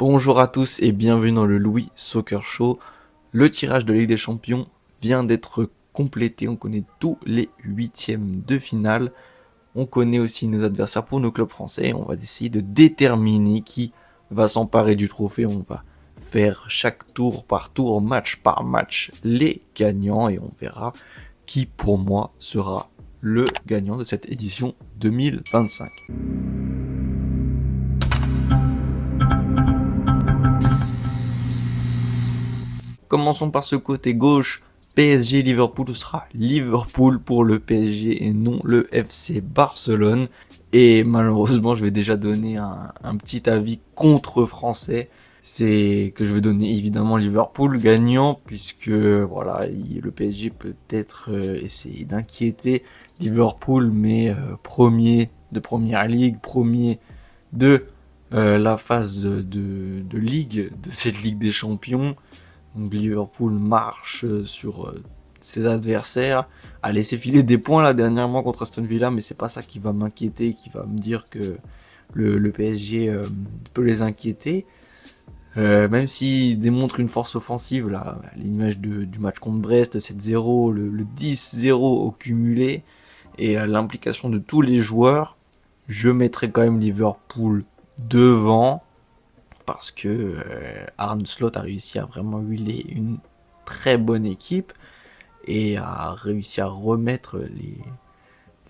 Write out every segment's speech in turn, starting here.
Bonjour à tous et bienvenue dans le Louis Soccer Show. Le tirage de Ligue des Champions vient d'être complété. On connaît tous les huitièmes de finale. On connaît aussi nos adversaires pour nos clubs français. On va essayer de déterminer qui va s'emparer du trophée. On va faire chaque tour par tour, match par match, les gagnants. Et on verra qui pour moi sera le gagnant de cette édition 2025. Commençons par ce côté gauche. PSG Liverpool, ce sera Liverpool pour le PSG et non le FC Barcelone. Et malheureusement, je vais déjà donner un petit avis contre français. C'est que je vais donner évidemment Liverpool gagnant, puisque voilà, le PSG peut être essayer d'inquiéter Liverpool, mais premier de Première Ligue, premier de la phase de Ligue, de cette Ligue des Champions. Donc Liverpool marche sur ses adversaires, a laissé filer des points là dernièrement contre Aston Villa, mais c'est pas ça qui va m'inquiéter, qui va me dire que le PSG peut les inquiéter. Même s'il démontre une force offensive, là, à l'image du match contre Brest, 7-0, le 10-0 au cumulé, et l'implication de tous les joueurs, je mettrai quand même Liverpool devant, parce que Arne Slot a réussi à vraiment huiler une très bonne équipe et a réussi à remettre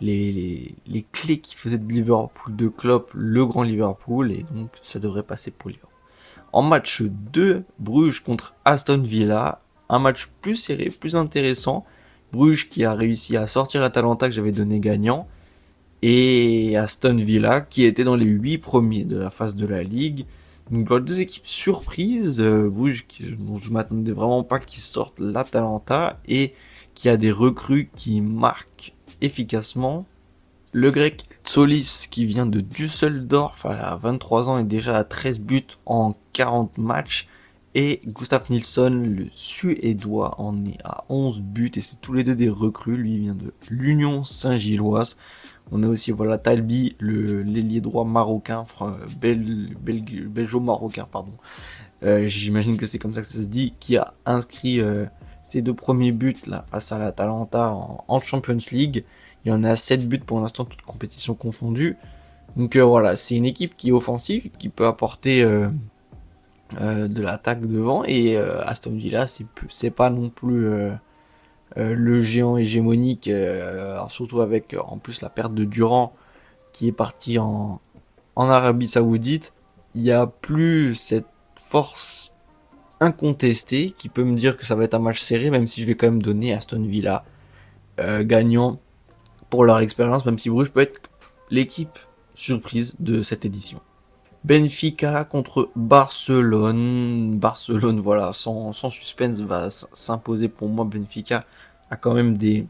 les clés qui faisaient de Liverpool de Klopp le grand Liverpool, et donc ça devrait passer pour Liverpool. En match 2, Bruges contre Aston Villa, un match plus serré, plus intéressant. Bruges qui a réussi à sortir l'Atalanta que j'avais donné gagnant, et Aston Villa qui était dans les 8 premiers de la phase de la Ligue. Donc voilà, deux équipes surprises, Bruges dont je m'attendais vraiment pas qu'ils sortent l'Atalanta, et qui a des recrues qui marquent efficacement. Le grec Tsolis qui vient de Düsseldorf à 23 ans et déjà à 13 buts en 40 matchs. Et Gustav Nilsson, le suédois, en est à 11 buts, et c'est tous les deux des recrues. Lui vient de l'Union Saint-Gilloise. On a aussi voilà Talbi, l'ailier droit marocain, belgeo-marocain, pardon. J'imagine que c'est comme ça que ça se dit, qui a inscrit ses deux premiers buts là, face à l'Atalanta en Champions League. Il y en a 7 buts pour l'instant, toutes compétitions confondues. Donc voilà, c'est une équipe qui est offensive, qui peut apporter de l'attaque devant. Et Aston Villa, c'est pas non plus le géant hégémonique, surtout avec en plus la perte de Durant qui est parti en Arabie Saoudite. Il n'y a plus cette force incontestée qui peut me dire que ça va être un match serré, même si je vais quand même donner Aston Villa gagnant pour leur expérience, même si Bruges peut être l'équipe surprise de cette édition. Benfica contre Barcelone. Barcelone, voilà, sans suspense, va s'imposer pour moi. Benfica a quand même des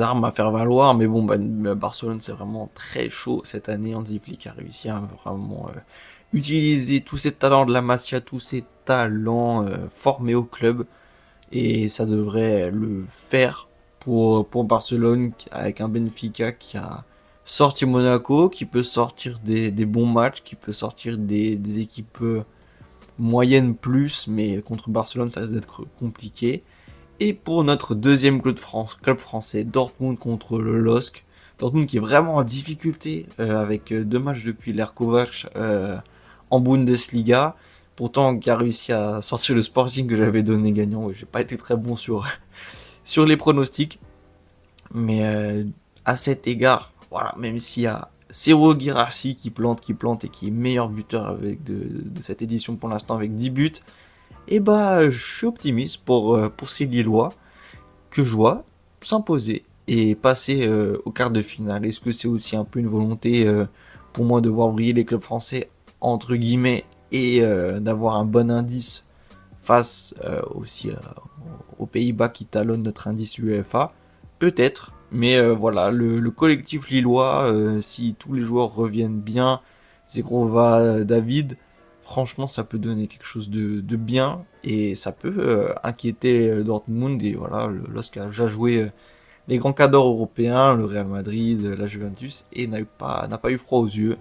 armes à faire valoir, mais bon, Barcelone, c'est vraiment très chaud cette année. Hansi Flick a réussi à vraiment utiliser tous ses talents de la Masia, tous ses talents formés au club, et ça devrait le faire pour Barcelone, avec un Benfica qui a sorti Monaco, qui peut sortir des bons matchs, qui peut sortir des équipes moyennes plus, mais contre Barcelone ça risque d'être compliqué. Et pour notre deuxième club français, Dortmund contre le LOSC. Dortmund qui est vraiment en difficulté avec 2 matchs depuis l'ère Kovac en Bundesliga. Pourtant qui a réussi à sortir le Sporting que j'avais donné gagnant. Ouais, j'ai pas été très bon sur les pronostics. Mais à cet égard, voilà, même s'il y a Serhou Guirassy qui plante et qui est meilleur buteur de cette édition pour l'instant avec 10 buts, et je suis optimiste pour ces Lillois que je vois s'imposer et passer au quart de finale. Est-ce que c'est aussi un peu une volonté pour moi de voir briller les clubs français entre guillemets, et d'avoir un bon indice face aussi aux Pays-Bas qui talonnent notre indice UEFA? Peut-être, mais voilà, le collectif lillois, si tous les joueurs reviennent bien, Zegrova, David, franchement, ça peut donner quelque chose de bien, et ça peut inquiéter Dortmund. Et voilà, lorsqu'il a déjà joué les grands cadors européens, le Real Madrid, la Juventus, et n'a pas eu froid aux yeux,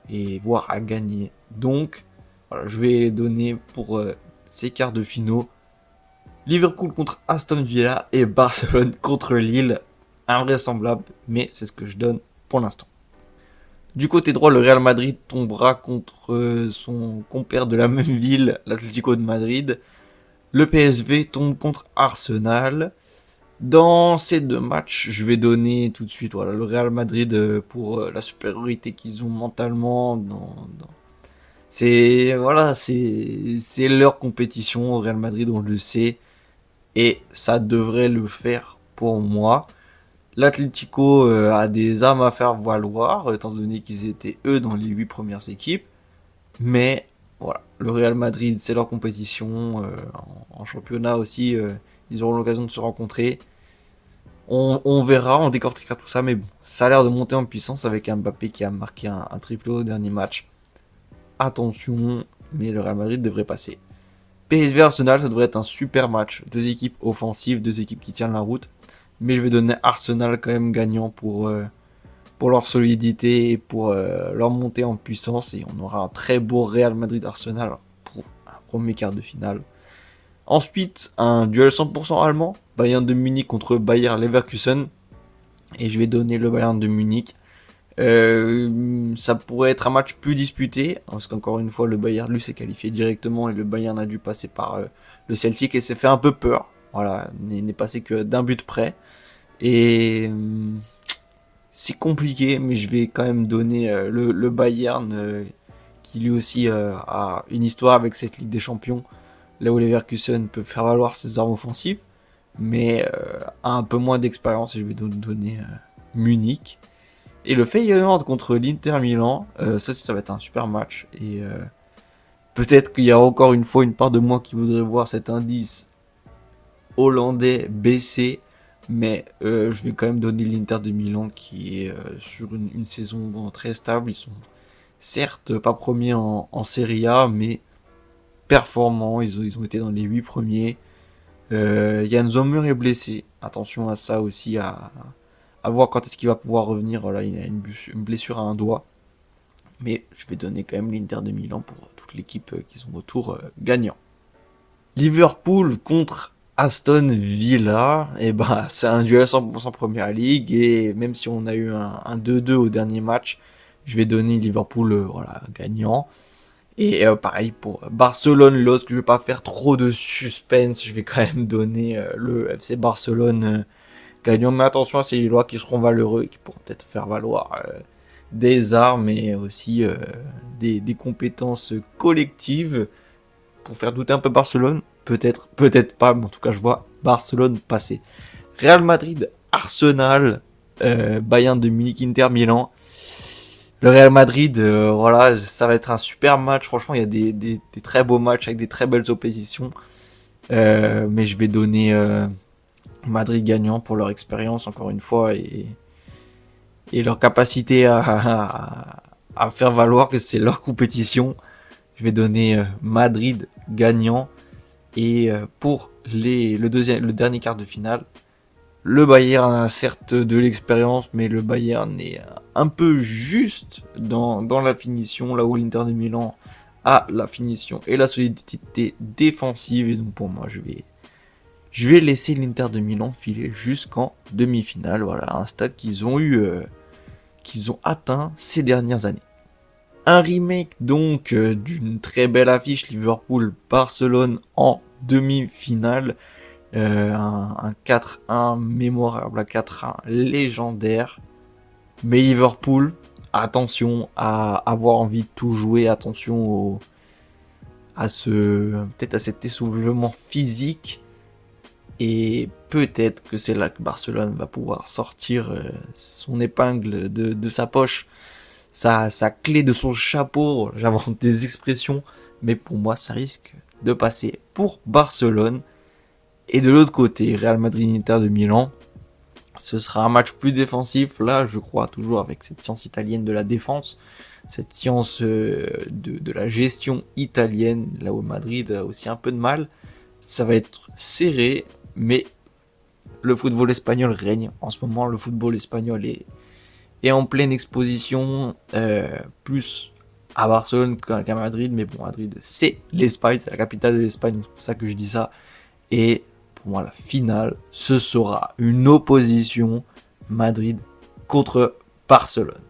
et voire à gagner. Donc, Voilà, je vais donner pour ces quarts de finaux Liverpool contre Aston Villa et Barcelone contre Lille. Invraisemblable, mais c'est ce que je donne pour l'instant. Du côté droit, le Real Madrid tombera contre son compère de la même ville, l'Atlético de Madrid. Le PSV tombe contre Arsenal. Dans ces deux matchs, je vais donner tout de suite le Real Madrid pour la supériorité qu'ils ont mentalement. C'est leur compétition au Real Madrid, on le sait, et ça devrait le faire pour moi. L'Atlético a des armes à faire valoir, étant donné qu'ils étaient eux dans les 8 premières équipes. Mais voilà, le Real Madrid, c'est leur compétition. En championnat aussi, ils auront l'occasion de se rencontrer. On verra, on décortiquera tout ça, mais bon, ça a l'air de monter en puissance avec un Mbappé qui a marqué un triplé au dernier match. Attention, mais le Real Madrid devrait passer. PSV Arsenal, ça devrait être un super match. Deux équipes offensives, deux équipes qui tiennent la route. Mais je vais donner Arsenal quand même gagnant pour leur solidité et pour leur montée en puissance. Et on aura un très beau Real Madrid-Arsenal pour un premier quart de finale. Ensuite, un duel 100% allemand. Bayern de Munich contre Bayer Leverkusen. Et je vais donner le Bayern de Munich. Ça pourrait être un match plus disputé. Parce qu'encore une fois, le Bayern lui s'est qualifié directement. Et le Bayern a dû passer par le Celtic et s'est fait un peu peur. Voilà, n'est passé que d'un but près. Et c'est compliqué, mais je vais quand même donner le Bayern qui lui aussi a une histoire avec cette Ligue des Champions, là où Leverkusen peut faire valoir ses armes offensives, mais a un peu moins d'expérience, et je vais donner Munich. Et le Feyenoord contre l'Inter Milan, ça va être un super match, et peut-être qu'il y a encore une fois une part de moi qui voudrait voir cet indice hollandais baisser. Mais je vais quand même donner l'Inter de Milan qui est sur une saison très stable. Ils sont certes pas premiers en Serie A, mais performants. Ils ont été dans les 8 premiers. Yann Sommer est blessé. Attention à ça aussi, à voir quand est-ce qu'il va pouvoir revenir. Voilà, il a une blessure à un doigt. Mais je vais donner quand même l'Inter de Milan pour toute l'équipe qui sont autour gagnant. Liverpool contre Aston Villa, et c'est un duel 100% Première Ligue, et même si on a eu un 2-2 au dernier match, je vais donner Liverpool gagnant. Et pareil pour Barcelone-Los, je vais pas faire trop de suspense, je vais quand même donner le FC Barcelone gagnant. Mais attention à ces Lillois qui seront valeureux et qui pourront peut-être faire valoir des armes et aussi des compétences collectives pour faire douter un peu Barcelone. Peut-être pas, mais en tout cas, je vois Barcelone passer. Real Madrid, Arsenal, Bayern de Munich, Inter Milan. Le Real Madrid, ça va être un super match. Franchement, il y a des très beaux matchs avec des très belles oppositions. Mais je vais donner Madrid gagnant pour leur expérience, encore une fois, et leur capacité à faire valoir que c'est leur compétition. Je vais donner Madrid gagnant. Et pour le dernier quart de finale, le Bayern a certes de l'expérience, mais le Bayern est un peu juste dans la finition, là où l'Inter de Milan a la finition et la solidité défensive. Et donc pour moi, je vais laisser l'Inter de Milan filer jusqu'en demi-finale. Voilà, un stade qu'ils ont atteint ces dernières années. Un remake donc d'une très belle affiche Liverpool-Barcelone en demi-finale. Un 4-1 mémorable, un 4-1 légendaire. Mais Liverpool, attention à avoir envie de tout jouer, attention peut-être à cet essoufflement physique. Et peut-être que c'est là que Barcelone va pouvoir sortir son épingle de sa poche. Sa clé de son chapeau, j'invente des expressions, mais pour moi ça risque de passer pour Barcelone. Et de l'autre côté, Real Madrid-Inter de Milan, ce sera un match plus défensif, là je crois toujours avec cette science italienne de la défense, cette science de la gestion italienne, là où Madrid a aussi un peu de mal. Ça va être serré, mais le football espagnol règne. En ce moment, le football espagnol est en pleine exposition, plus à Barcelone qu'à Madrid, mais bon, Madrid, c'est l'Espagne, c'est la capitale de l'Espagne, donc c'est pour ça que je dis ça. Et pour moi, la finale, ce sera une opposition Madrid contre Barcelone.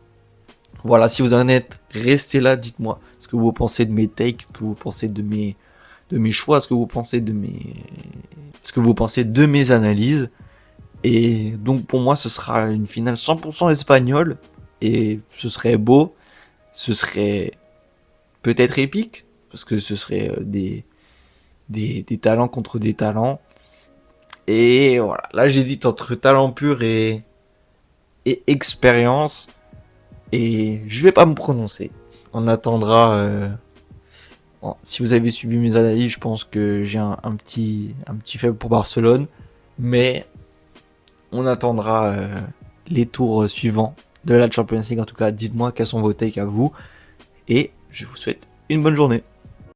Voilà, si vous en êtes resté là, dites-moi ce que vous pensez de mes takes, ce que vous pensez de mes choix, ce que vous pensez de mes analyses. Et donc pour moi, ce sera une finale 100% espagnole. Et ce serait beau, ce serait peut-être épique, parce que ce serait des talents contre des talents. Et voilà, là j'hésite entre talent pur et expérience. Et je vais pas me prononcer. On attendra. Si vous avez suivi mes analyses, je pense que j'ai un petit faible pour Barcelone. Mais on attendra les tours suivants de la Champions League. En tout cas, dites-moi quels sont vos takes à vous. Et je vous souhaite une bonne journée.